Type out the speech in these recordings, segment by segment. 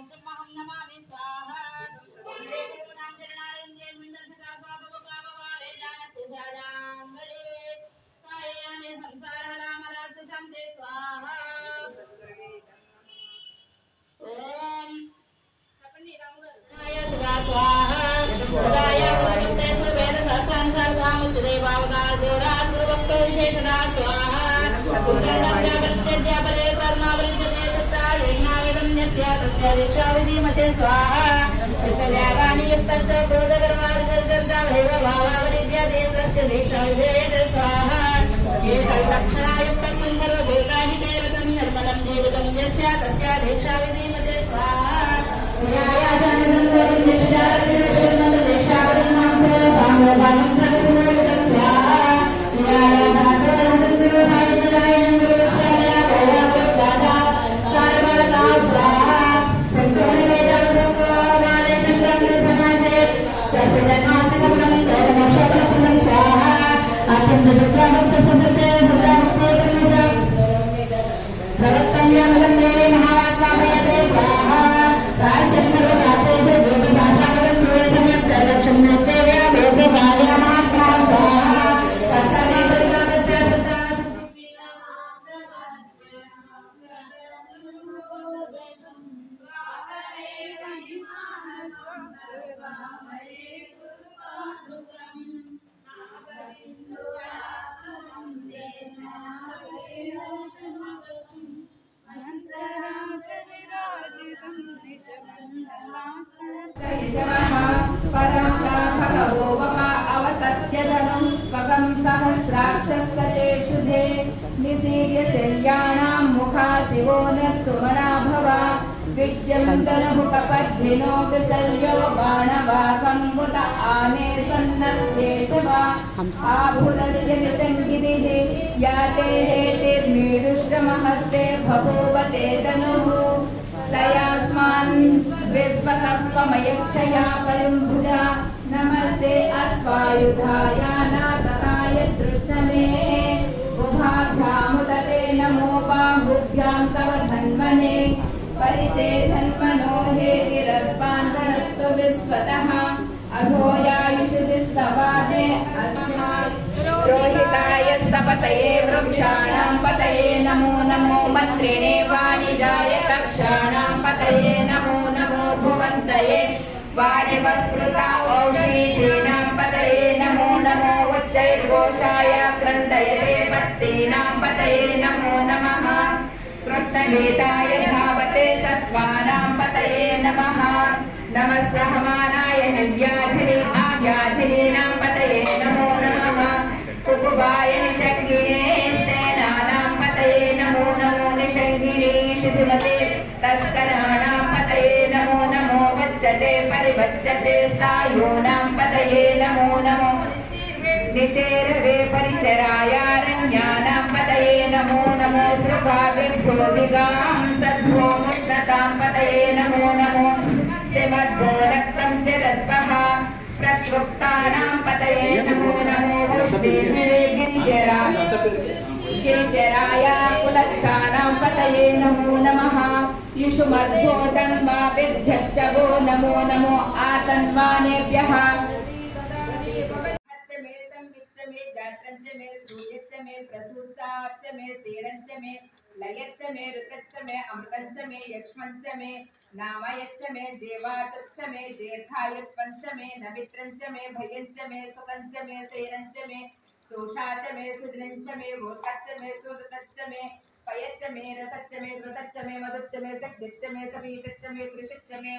मोक्षमहं नमामि स्वाहा वन्दे गुरुनां चरणारविन्दे मन्दर्शका स्वापवकापवावे जानस्य साजाङ्गले कायाने संसारहरामरास्य शान्ते स्वाहा ओम काय सदा स्वाहा सदाय गुरुवक्ते वेद शास्त्रानुसार कामुच्चते भावकाल देवराज गुरुवक्ते विशेषदा स्वाहा कुशलमध्यापरित्यज्यापरे कर्मापरित्यते तस्य दीक्षाविधिमते स्वाहा विकल्यागानि युक्तस्य बोधकर्मादित्यन्तामेव भावावलिद्यते तस्य दीक्षाविधेयते स्वाहा एतल्लक्षणायुक्तस्य सर्वभूताहिते रतं निर्मलं जीवितं यस्य तस्य दीक्षाविधिमते स्वाहा न्यायाधनसंवरं निष्ठारतिर्पूर्णं दीक्षावरं साम्रभागं सर्वगुणयुतं स्वाहा विद्यन्तनमुखपद्मिनो विसल्यो बाणवाकं मुत आने सन्नस्येषवा आभुरस्य निषङ्गिनिः याते हेतिर्मीरुष्टमहस्ते बभूवते तनुः तयास्मान् विश्वकस्वमयक्षया परिम्भुजा नमस्ते अश्वायुधाय नातताय दृष्टमे उभाभ्यामुदते नमो बाहुभ्यां तव धन्वने परिते धन्वनो हेतिरस्मान् प्रणत्तु विश्वतः अधोयायुषिस्तवादे अस्मात् रोहिताय स्तपतये वृक्षाणां पतये नमो नमो मन्त्रिणे वाणिजाय कक्षाणां पतये नमो नमो भुवन्तये वारिवस्कृता औषधीनां पतये नमो नमो उच्चैर्घोषाय क्रन्दयते पत्तीनां पतये नमो नमः कृत्तवेदाय धावते सत्त्वानां पतये नमः नमस्सहमानाय हव्याधिनीनां पतये नमो नमः कुकुबाय निषङ्गिणे सेनानां पतये नमो नमो निषङ्गिणे शिधुमते तस्कराणां पतये नमो नमो वच्चते परिवच्चते स्थायूनां पतये नमो नमो निचेरवे परिचरायारण्यानां पतये नमो नमो सृभाविर्भोधिगां सद्भो मुक्ततां पतये नमो नमो श्रीमद्भो रक्तं चरद्भः प्रत्युक्तानां पतये नमो नमो वृष्णिभिरे गिरिचराय कुलच्छानां पतये नमो नमः युषुमद्भो तन्वाभिर्झच्छवो नमो नमो आतन्वानेभ्यः में जात्रंच में सूर्यच में प्रसूचाच में तीरंच में लयच में ऋतच्च में अमृतंच में यक्ष्मंच में नामयच्च में देवातुच्च में दीर्घायुत्पंच में नमित्रंच में भयंच में सुकंच में सेरंच में सोषाच में सुजनंच में वोतच्च में सुरतच्च में पयच्च में रसच्च में घृतच्च में मधुच्च में सद्यच्च में सपीतच्च में कृषिच्च में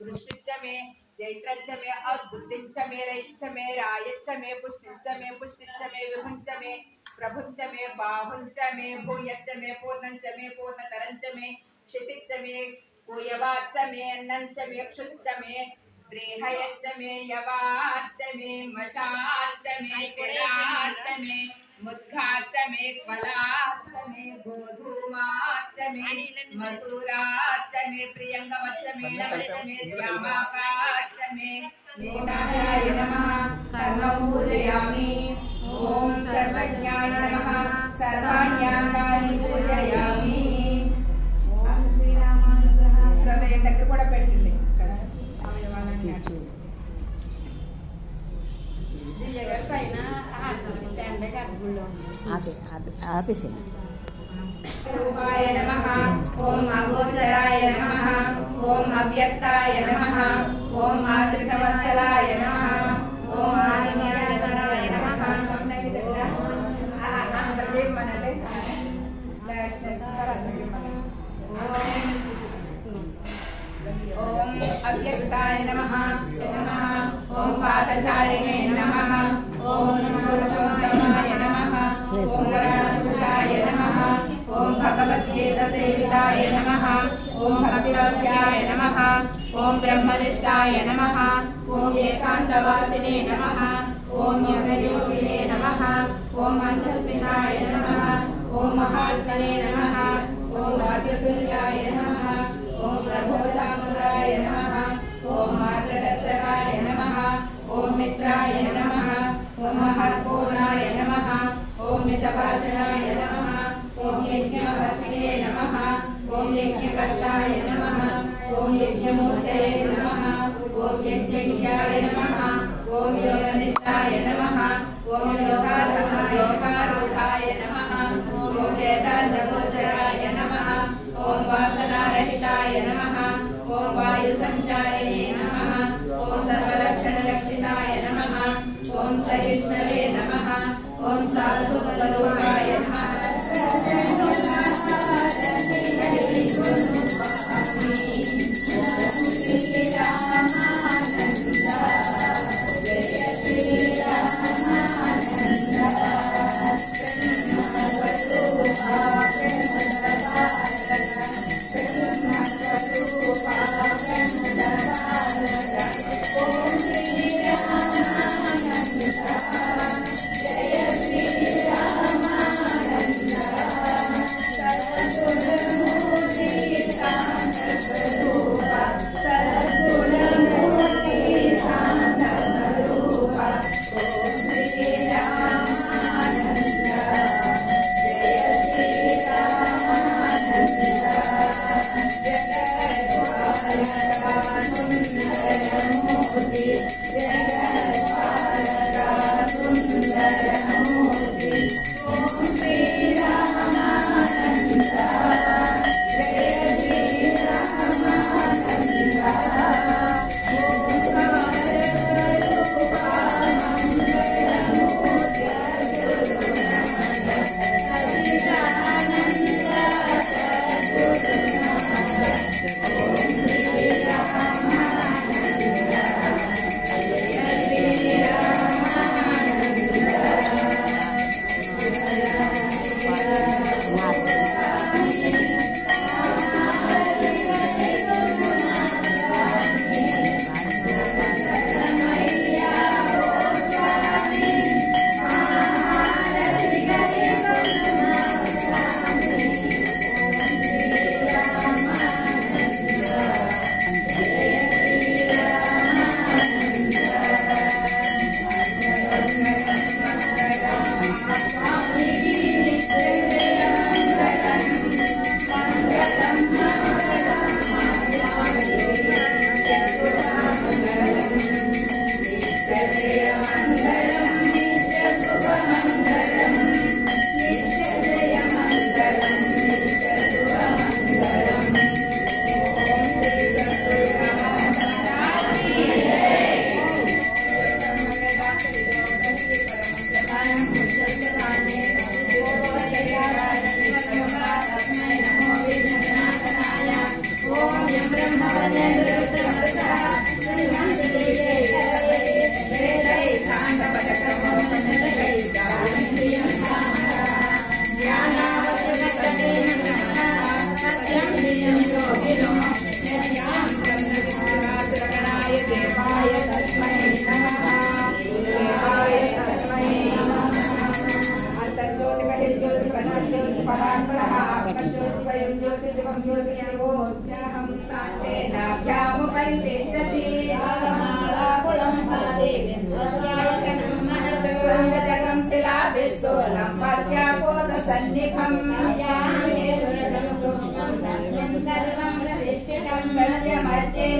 वृष्टिच्च में जैत्रच्च में अद्भुतिंच में रैच्च में रायच्च में पुष्टिंच में विभुंच में प्रभुंच में बाहुंच में भूयच्च में पूर्णंच में पूर्णतरंच में क्षितिच्च में कुयवाच्च में अन्नंच में क्षुच्च में ब्रेहयच्च में यवाच्च में मशाच्च में तिराच्च में मुद्घाच्च में क्वलाच्च में गोधूमाच्च में मसूराच्च में प्रियंगमच्च में नवच्च में श्यामाकाच्च में देवाय नमः सर्वं पूजयामि ओम सर्वज्ञाय नमः सर्वाण्याकानि पूजयामि ओम श्री रामानुग्रह हृदय దగ్గర కూడా ఆపేసింది. రూపాయ నమః. ఓం అగోచరాయ నమః. ఓం అవ్యక్తాయ నమః. ఓం ఆశ్రితవత్సలాయ నమః. ఓం ఆదిన్యాధిపరాయ నమః. ఓం అవ్యక్తాయ నమః. ఓం పాదచారిణే నమః. ఓం పురుషోత్తమాయ నమః. ఓం గణాధిపతాయ నమః. ఓం భగవద్గీతసేవితాయ నమః. ఓం భక్తివస్యాయ నమః. ఓం బ్రహ్మనిష్టాయ నమః. ఓం ఏకాంతవాసినే నమః. ఓం యోగయోగినే నమః. ఓం అంతస్మితాయ నమః. ఓం మహాత్మనే నమః. ఓం రాజతుల్యాయ నమః. ఓం ప్రబోధామురాయ నమః. ఓం మార్గదర్శకాయ నమః. ఓం మిత్రాయ నమః. ఓం మహత్పూర్ణాయ నమః. ఓం మితభాషణాయ నమః. ఓం యజ్ఞవర్షిణే నమః. ఓం యజ్ఞకర్తాయ నమః. ఓం యజ్ఞమూర్తయే నమః. ఓం యజ్ఞజ్ఞాయ నమః. ఓం యోగనిష్టాయ నమః. ఓం యోగారూఢాయ నమః. ఓం వేదాంతగోచరాయ నమః. ఓం వాసనారహితాయ నమః. ఓం వాయుసంచారిణే నమః. ఓం సర్వలక్షణలక్షితాయ నమః. ఓం సహిష్ణవే నమః. ఓం సాధుస్వరూపాయ నమః.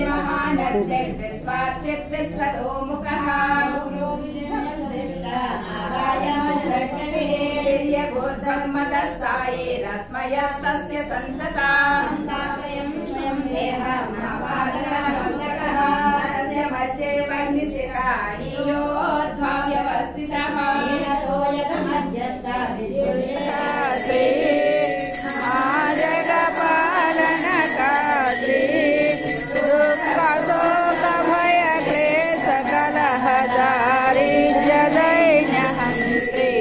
महानद्य वीर्यगोर्धर्मदः सायिरस्मयस्तस्य सन्तता संतापयं स्वयं देहमापादकमस्तकः तस्य मध्ये वह्निशिखाणियोद्ध्वाव्यवस्थितः ीनतो यतमध्यस्था श्री महाजगपालनकात्री दुःखशोकभयक्लेशकलहदारी जदैन्यहन्त्री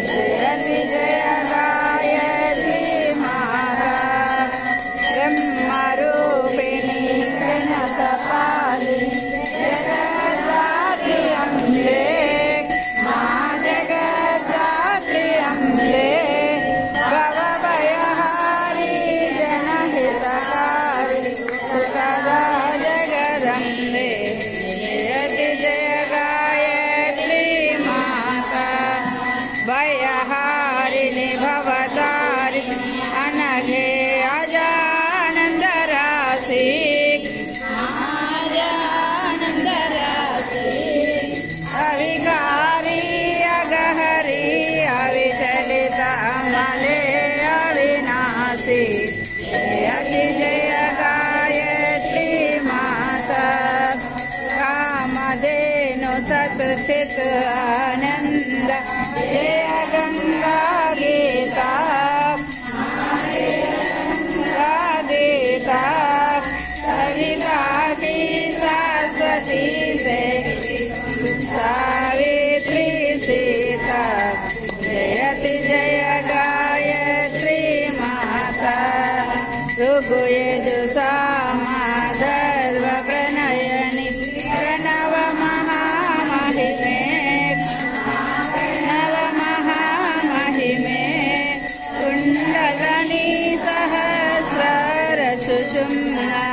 जयति जय गायत्री माता ब्रह्मरूपिणी गणकपालिनी जगद्धात्री अम्बे मा जगद्धात्री अम्बे भवभयहारी जनहितकारी सुखदा जगदम्बे जयति जय गायत्री माता भयहारिणि भवतारिणि अनघे अजानन्दराशि अविकारी अगहरी अविचलिता मले अविनाशी जयति जय गायत्री माता कामधेनु सतचित आनंद जय गंगा गीता गीता सविता की सरस्वती से सावित्री सीता जयति जय गायत्री माता ऋग्यजुषामा सर्व प्रणयनि प्रणव महामहिमे प्रणव महामहिमे कुण्डलनी सहस्र सुषुम्ना